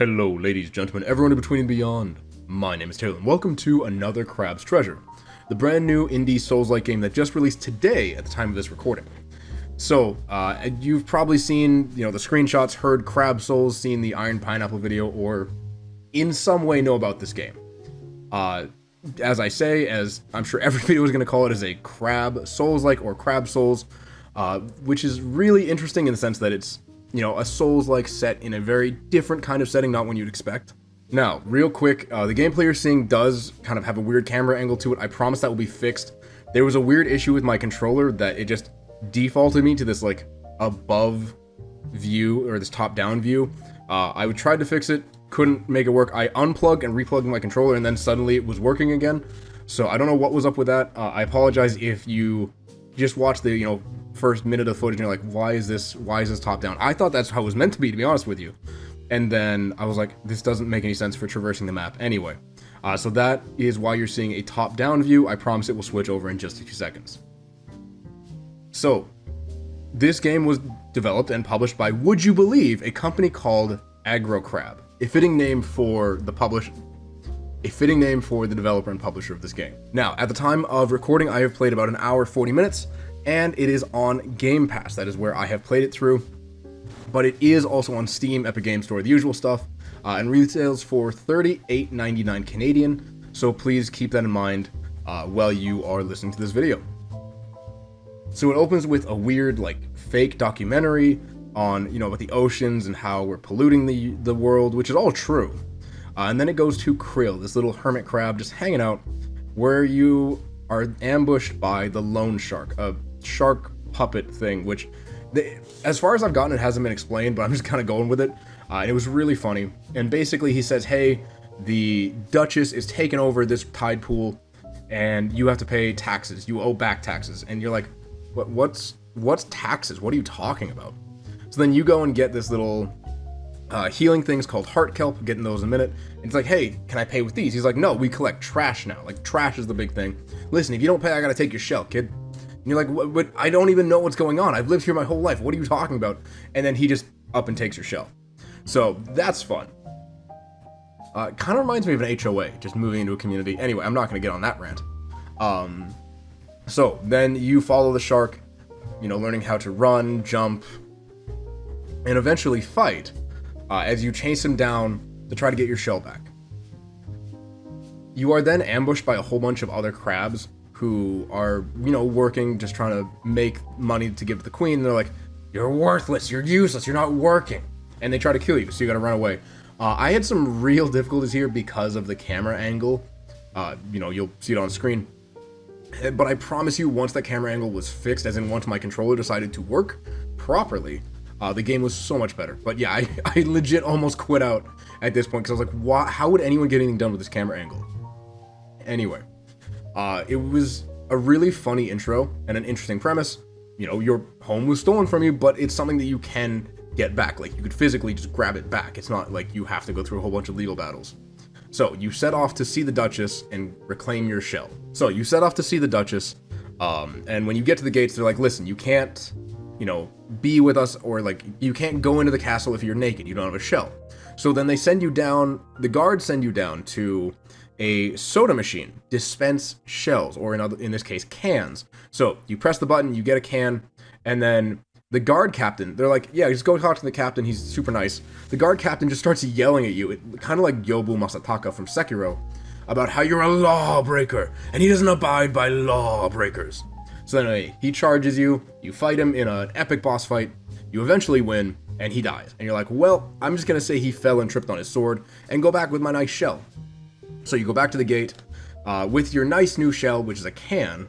Hello, ladies, gentlemen, everyone in between and beyond. My name is Taylor, and welcome to another Crab's Treasure, the brand new indie Souls-like game that just released today at the time of this recording. So, you've probably seen, the screenshots, heard Crab Souls, seen the Iron Pineapple video, or in some way know about this game. As I say, as I'm sure every video is going to call it, is a Crab Souls-like or Crab Souls, which is really interesting in the sense that it's a Souls-like set in a very different kind of setting, not one you'd expect. Now, real quick, the gameplay you're seeing does kind of have a weird camera angle to it. I promise that will be fixed. There was a weird issue with my controller that it just defaulted me to this, above view, or this top-down view. I tried to fix it, couldn't make it work. I unplugged and replugged my controller, and then suddenly it was working again. So I don't know what was up with that. I apologize if you just watched the, first minute of footage and you're like, why is this top down? I thought that's how it was meant to be honest with you. And then I was like, this doesn't make any sense for traversing the map anyway. So that is why you're seeing a top down view. I promise it will switch over in just a few seconds. So this game was developed and published by, would you believe, a company called Aggro Crab, a fitting name for the developer and publisher of this game. Now, at the time of recording, I have played about an hour 40 minutes, and it is on Game Pass. That is where I have played it through, but it is also on Steam, Epic Games Store, the usual stuff, and retails for $38.99 Canadian, so please keep that in mind while you are listening to this video. So it opens with a weird, fake documentary on, about the oceans and how we're polluting the world, which is all true. And then it goes to Kril, this little hermit crab just hanging out, where you are ambushed by the loan shark, a shark puppet thing, which, as far as I've gotten, it hasn't been explained, but I'm just kind of going with it. And it was really funny. And basically he says, hey, the Duchess is taking over this tide pool, and you have to pay taxes. You owe back taxes. And you're like, what's taxes? What are you talking about? So then you go and get this little healing things called heart kelp, getting those in a minute. And it's like, hey, can I pay with these? He's like, no, we collect trash now. Trash is the big thing. Listen, if you don't pay, I gotta take your shell, kid. And you're like, what? I don't even know what's going on. I've lived here my whole life. What are you talking about? And then he just up and takes your shell. So that's fun. Kind of reminds me of an HOA, just moving into a community. Anyway, I'm not gonna get on that rant. So then you follow the shark, learning how to run, jump, and eventually fight as you chase him down to try to get your shell back. You are then ambushed by a whole bunch of other crabs who are, working, just trying to make money to give to the queen. And they're like, you're worthless, you're useless, you're not working. And they try to kill you, so you gotta run away. I had some real difficulties here because of the camera angle. You'll see it on screen. But I promise you, once that camera angle was fixed, as in once my controller decided to work properly, the game was so much better. But yeah, I legit almost quit out at this point, because I was like, how would anyone get anything done with this camera angle? Anyway, it was a really funny intro and an interesting premise. Your home was stolen from you, but it's something that you can get back. You could physically just grab it back. It's not like you have to go through a whole bunch of legal battles. So you set off to see the Duchess and reclaim your shell. So you set off to see the Duchess, and when you get to the gates, they're like, listen, you can't, be with us, or you can't go into the castle if you're naked, you don't have a shell. So then they send you down, the guards send you down to a soda machine, dispense shells, or in this case, cans. So you press the button, you get a can, and then the guard captain, they're like, yeah, just go talk to the captain, he's super nice. The guard captain just starts yelling at you, kind of like Yobu Masataka from Sekiro, about how you're a lawbreaker, and he doesn't abide by lawbreakers. So then anyway, he charges you, you fight him in an epic boss fight, you eventually win, and he dies. And you're like, well, I'm just gonna say he fell and tripped on his sword, and go back with my nice shell. So you go back to the gate with your nice new shell, which is a can,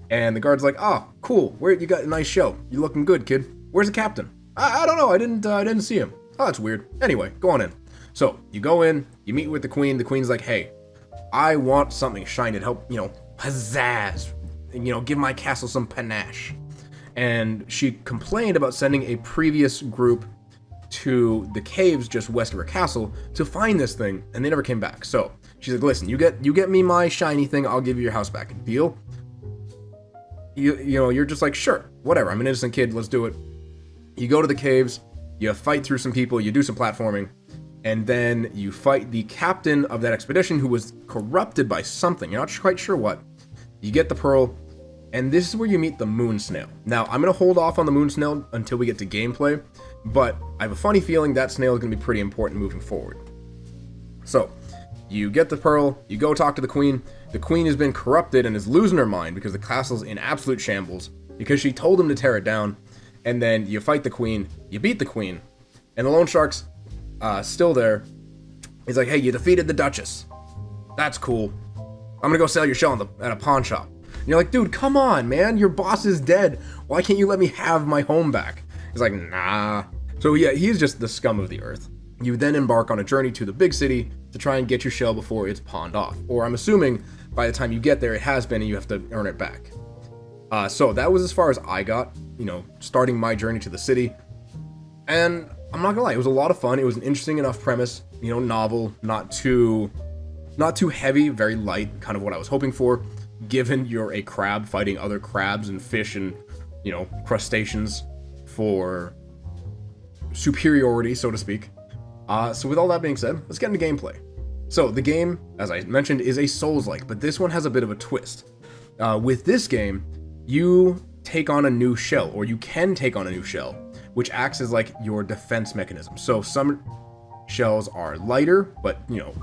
and the guard's like, oh, cool, where you got a nice shell, you looking good, kid. Where's the captain? I don't know, I didn't see him. Oh, that's weird. Anyway, go on in. So you go in, you meet with the queen. The queen's like, hey, I want something shiny to help, pizzazz, give my castle some panache. And she complained about sending a previous group to the caves just west of her castle to find this thing, and they never came back. So she's like, listen, you get me my shiny thing, I'll give you your house back. Deal? You're just like, sure, whatever, I'm an innocent kid, let's do it. You go to the caves, you fight through some people, you do some platforming, and then you fight the captain of that expedition who was corrupted by something. You're not quite sure what. You get the pearl, and this is where you meet the moon snail. Now, I'm going to hold off on the moon snail until we get to gameplay, but I have a funny feeling that snail is going to be pretty important moving forward. So, you get the pearl, you go talk to the queen. The queen has been corrupted and is losing her mind because the castle's in absolute shambles because she told him to tear it down. And then you fight the queen, you beat the queen, and the loan shark's still there. He's like, hey, you defeated the Duchess. That's cool. I'm gonna go sell your shell at a pawn shop. And you're like, dude, come on, man. Your boss is dead. Why can't you let me have my home back? He's like, nah. So yeah, he's just the scum of the earth. You then embark on a journey to the big city to try and get your shell before it's pawned off. Or I'm assuming by the time you get there, it has been and you have to earn it back. So that was as far as I got, starting my journey to the city. And I'm not gonna lie, it was a lot of fun. It was an interesting enough premise, novel, not too heavy, very light, kind of what I was hoping for, given you're a crab fighting other crabs and fish and, crustaceans for superiority, so to speak. So with all that being said, let's get into gameplay. So the game, as I mentioned, is a Souls-like, but this one has a bit of a twist. With this game, you take on a new shell, or you can take on a new shell, which acts as like your defense mechanism. So some shells are lighter, but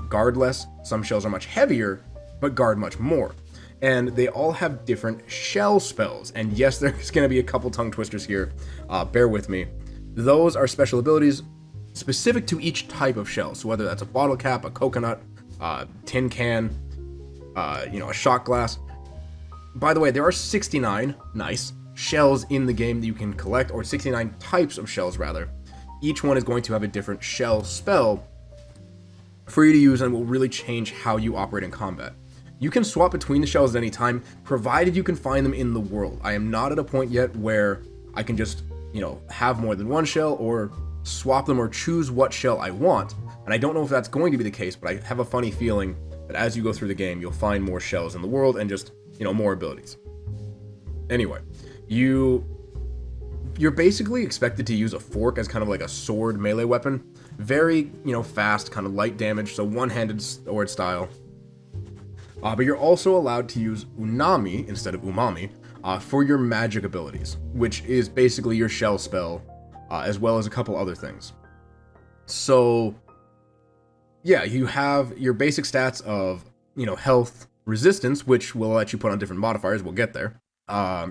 guard less. Some shells are much heavier, but guard much more. And they all have different shell spells. And yes, there's going to be a couple tongue twisters here. Bear with me. Those are special abilities specific to each type of shell. So whether that's a bottle cap, a coconut, tin can, a shot glass. By the way, there are 69 shells in the game that you can collect, or 69 types of shells rather. Each one is going to have a different shell spell for you to use and will really change how you operate in combat. You can swap between the shells at any time, provided you can find them in the world. I am not at a point yet where I can just, have more than one shell or swap them or choose what shell I want. And I don't know if that's going to be the case, but I have a funny feeling that as you go through the game, you'll find more shells in the world and just, more abilities. Anyway, you're basically expected to use a fork as kind of like a sword melee weapon. Very, fast, kind of light damage, so one-handed sword style. But you're also allowed to use Unami instead of Umami for your magic abilities, which is basically your shell spell, as well as a couple other things. So, yeah, you have your basic stats of, health, resistance, which will let you put on different modifiers. We'll get there.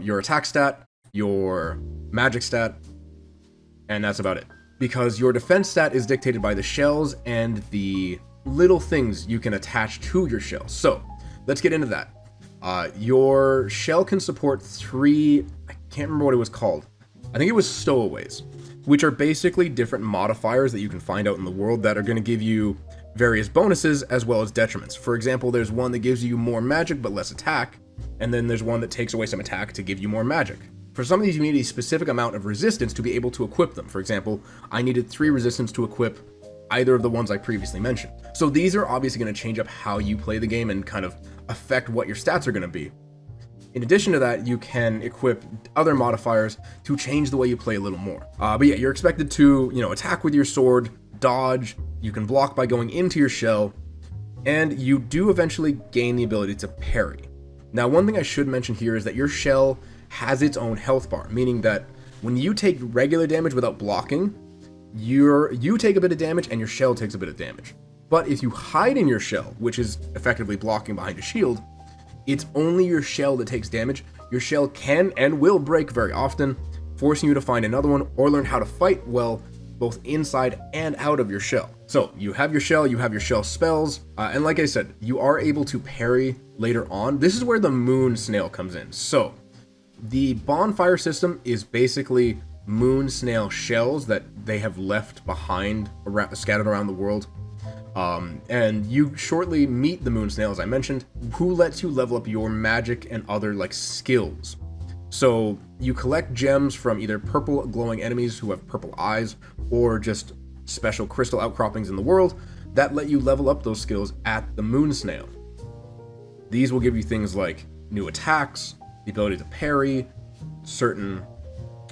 Your attack stat, your magic stat, and that's about it. Because your defense stat is dictated by the shells and the little things you can attach to your shell. So, let's get into that. Your shell can support 3, I can't remember what it was called. I think it was stowaways, which are basically different modifiers that you can find out in the world that are going to give you various bonuses as well as detriments. For example, there's one that gives you more magic but less attack, and then there's one that takes away some attack to give you more magic. For some of these, you need a specific amount of resistance to be able to equip them. For example, I needed 3 resistance to equip either of the ones I previously mentioned. So these are obviously going to change up how you play the game and kind of affect what your stats are going to be. In addition to that, you can equip other modifiers to change the way you play a little more. But yeah, you're expected to, attack with your sword, dodge, you can block by going into your shell, and you do eventually gain the ability to parry. Now, one thing I should mention here is that your shell has its own health bar, meaning that when you take regular damage without blocking, you take a bit of damage and your shell takes a bit of damage. But if you hide in your shell, which is effectively blocking behind a shield, it's only your shell that takes damage. Your shell can and will break very often, forcing you to find another one or learn how to fight well, both inside and out of your shell. So you have your shell spells, and like I said, you are able to parry later on. This is where the moon snail comes in. So the bonfire system is basically moon snail shells that they have left behind, scattered around the world. And you shortly meet the moon snail, as I mentioned, who lets you level up your magic and other skills. So you collect gems from either purple glowing enemies who have purple eyes, or just special crystal outcroppings in the world that let you level up those skills at the moon snail. These will give you things like new attacks, the ability to parry, certain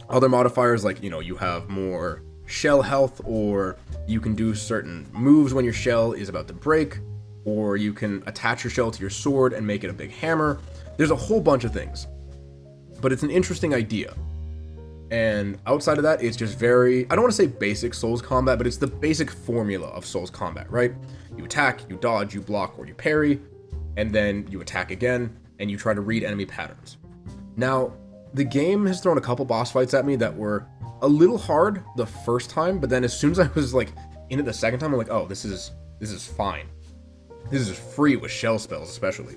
other modifiers like, you have more shell health, or you can do certain moves when your shell is about to break, or you can attach your shell to your sword and make it a big hammer. There's a whole bunch of things, but it's an interesting idea. And outside of that, it's just very, I don't want to say basic Souls combat, but it's the basic formula of Souls combat, right? You attack, you dodge, you block, or you parry, and then you attack again, and you try to read enemy patterns. Now, the game has thrown a couple boss fights at me that were a little hard the first time, but then as soon as I was like in it the second time, I'm like, oh, this is fine. This is free with shell spells, especially.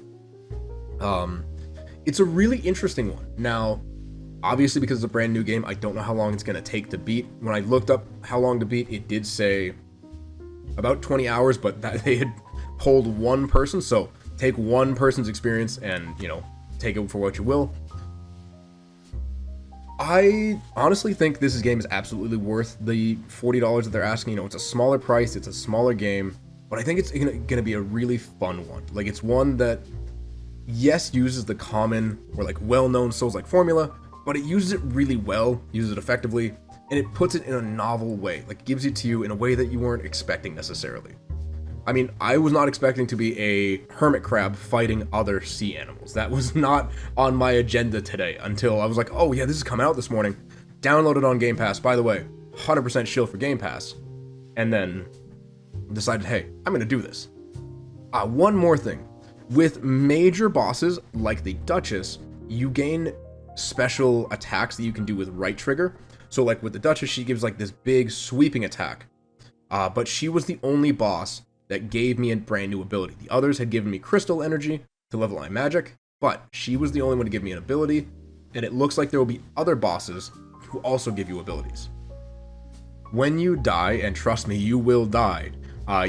It's a really interesting one. Now, obviously, because it's a brand new game, I don't know how long it's going to take to beat. When I looked up how long to beat, it did say about 20 hours, but that they had polled one person, so take one person's experience and, you know, take it for what you will. I honestly think this game is absolutely worth the $40 that they're asking. You know, it's a smaller price, it's a smaller game, but I think it's gonna be a really fun one. Like, it's one that, yes, uses the common or like well-known Souls-like formula, but it uses it really well, uses it effectively, and it puts it in a novel way. Like, gives it to you in a way that you weren't expecting necessarily. I mean, I was not expecting to be a hermit crab fighting other sea animals. That was not on my agenda today until I was like, oh yeah, this is coming out this morning. Downloaded on Game Pass. By the way, 100% shill for Game Pass. And then decided, hey, I'm gonna do this. One more thing. With major bosses like the Duchess, you gain special attacks that you can do with right trigger. So like with the Duchess, she gives like this big sweeping attack. But she was the only boss that gave me a brand new ability. The others had given me crystal energy to level my magic, but she was the only one to give me an ability, and it looks like there will be other bosses who also give you abilities. When you die, and trust me, you will die,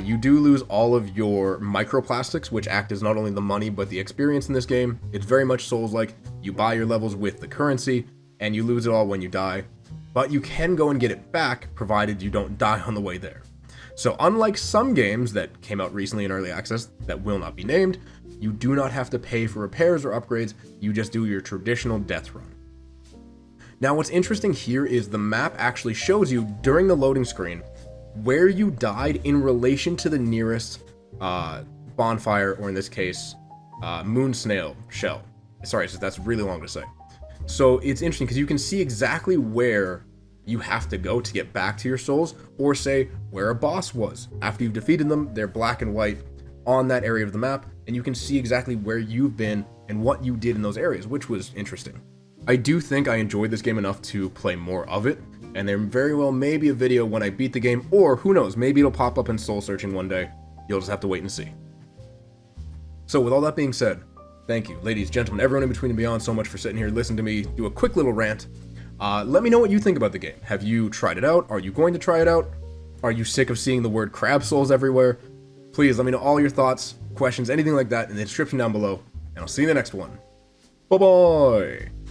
you do lose all of your microplastics, which act as not only the money, but the experience in this game. It's very much Souls-like. You buy your levels with the currency, and you lose it all when you die, but you can go and get it back, provided you don't die on the way there. So unlike some games that came out recently in early access that will not be named, you do not have to pay for repairs or upgrades, you just do your traditional death run. Now what's interesting here is the map actually shows you during the loading screen where you died in relation to the nearest bonfire, or in this case, moon snail shell. Sorry, that's really long to say. So it's interesting because you can see exactly where you have to go to get back to your souls, or say where a boss was. After you've defeated them, they're black and white on that area of the map, and you can see exactly where you've been and what you did in those areas, which was interesting. I do think I enjoyed this game enough to play more of it, and there very well may be a video when I beat the game, or who knows, maybe it'll pop up in Soul Searching one day. You'll just have to wait and see. So with all that being said, thank you, ladies, gentlemen, everyone in between and beyond, so much for sitting here listening to me do a quick little rant. Let me know what you think about the game. Have you tried it out? Are you going to try it out? Are you sick of seeing the word crab souls everywhere? Please let me know all your thoughts, questions, anything like that in the description down below, and I'll see you in the next one. Bye-bye!